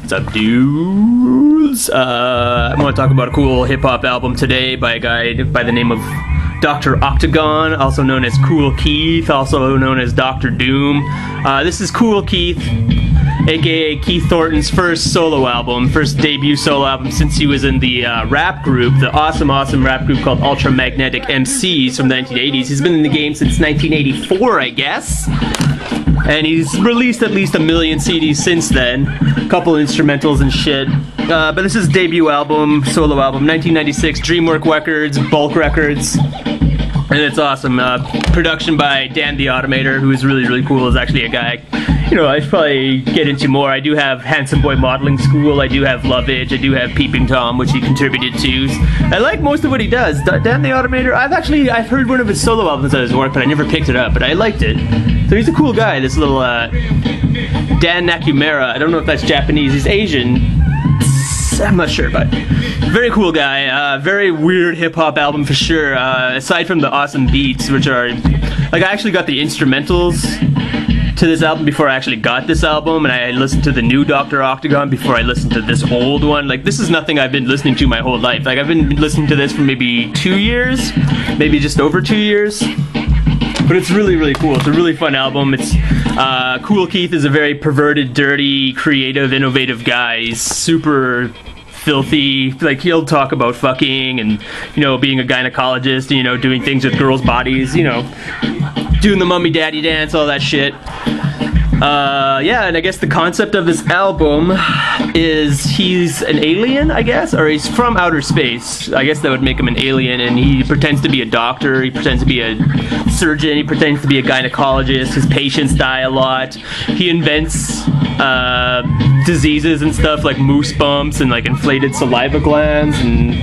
What's up, dudes? I'm going to talk about a cool hip-hop album today by a guy by the name of Dr. Octagon, also known as Kool Keith, also known as Dr. Doom. This is Kool Keith, aka Keith Thornton's first solo album, first debut solo album since he was in the rap group, the awesome rap group called Ultramagnetic MCs from the 1980s. He's been in the game since 1984, I guess. And he's released at least 1 million CDs since then. A couple instrumentals and shit. But this is his debut album, solo album, 1996, Dreamworks Records, Bulk Records. And it's awesome. Production by Dan the Automator, who is really cool. Is actually a guy, you know, I should probably get into more. I do have Handsome Boy Modeling School, I do have Lovage, I do have Peeping Tom, which he contributed to. I like most of what he does. Dan the Automator, I've heard one of his solo albums at his work, but I never picked it up, but I liked it. So he's a cool guy, this little Dan Nakamura. I don't know if that's Japanese, he's Asian. I'm not sure, but very cool guy. Very weird hip-hop album for sure. Aside from the awesome beats, which are, like, I actually got the instrumentals to this album before I actually got this album, and I listened to the new Dr. Octagon before I listened to this old one. Like, this is nothing I've been listening to my whole life. Like, I've been listening to this for maybe 2 years, maybe just over 2 years. But it's really cool. It's a really fun album. It's Kool Keith is a very perverted, dirty, creative, innovative guy. He's super filthy. Like, he'll talk about fucking and, you know, being a gynecologist, and, you know, doing things with girls' bodies, you know, doing the mummy daddy dance, all that shit. Yeah, and I guess the concept of this album is he's an alien, I guess, or he's from outer space. I guess that would make him an alien, and he pretends to be a doctor, he pretends to be a surgeon, he pretends to be a gynecologist. His patients die a lot. He invents diseases and stuff like moose bumps and like inflated saliva glands and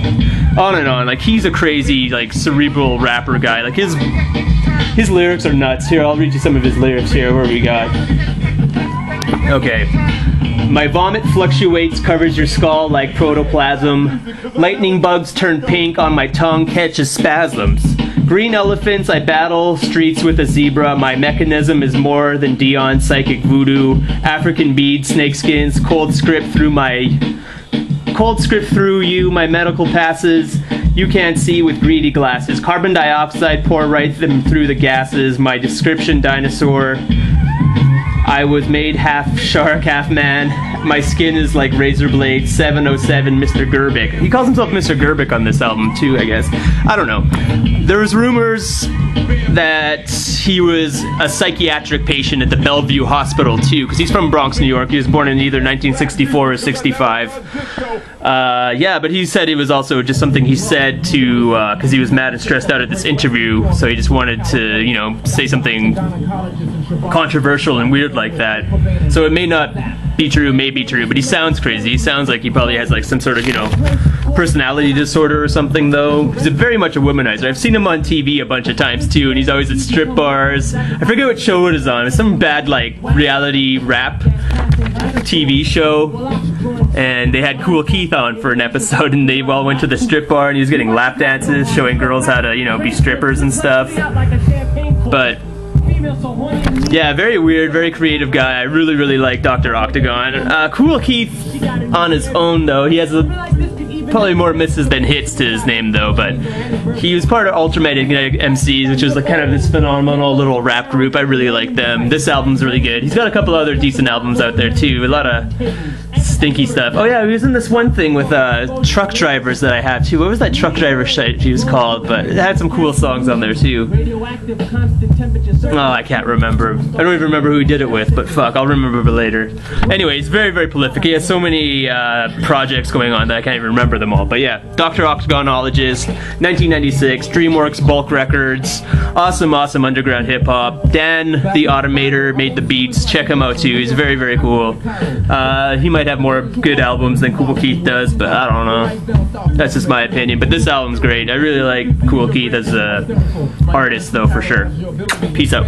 on and on. Like, he's a crazy, like, cerebral rapper guy. Like, his lyrics are nuts. Here, I'll read you some of his lyrics here. Where we got? Okay. My vomit fluctuates, covers your skull like protoplasm. Lightning bugs turn pink on my tongue, catches spasms. Green elephants, I battle streets with a zebra. My mechanism is more than Dion's psychic voodoo. African beads, snakeskins, cold script through you, my medical passes. You can't see with greedy glasses. Carbon dioxide pour right through the gases. My description, dinosaur. I was made half shark, half man. My skin is like razor blade. 707, Mr. Gerbic. He calls himself Mr. Gerbic on this album too, I guess. I don't know. There's rumors that he was a psychiatric patient at the Bellevue Hospital too, because he's from Bronx, New York. He was born in either 1964 or 65. Yeah, but he said it was also just something he said to, because he was mad and stressed out at this interview, so he just wanted to, you know, say something controversial and weird like that. So it may not be true, may be true, but he sounds crazy. He sounds like he probably has like some sort of, you know, personality disorder or something, though. He's very much a womanizer. I've seen him on TV a bunch of times too, and he's always at strip bars. I forget what show it is on. It's some bad, like, reality rap TV show, and they had Kool Keith on for an episode, and they all went to the strip bar, and he was getting lap dances, showing girls how to, you know, be strippers and stuff. But yeah, very weird, very creative guy. I really like Dr. Octagon. Kool Keith on his own, though, he has probably more misses than hits to his name, though, but he was part of Ultramagnetic MCs, which was like kind of this phenomenal little rap group. I really like them. This album's really good. He's got a couple other decent albums out there too, a lot of stinky stuff. Oh yeah, he was in this one thing with truck drivers that I have too. What was that truck driver shit he was called? But it had some cool songs on there too. Oh, I can't remember. I don't even remember who he did it with, but fuck, I'll remember later. Anyway, he's very prolific. He has so many projects going on that I can't even remember them all. But yeah, Dr. Octagonecologyst, 1996, Dreamworks, Bulk Records, awesome underground hip hop. Dan the Automator made the beats. Check him out too. He's very cool. He might have more good albums than Kool Keith does, but I don't know. That's just my opinion. But this album's great. I really like Kool Keith as a artist, though, for sure. Peace out.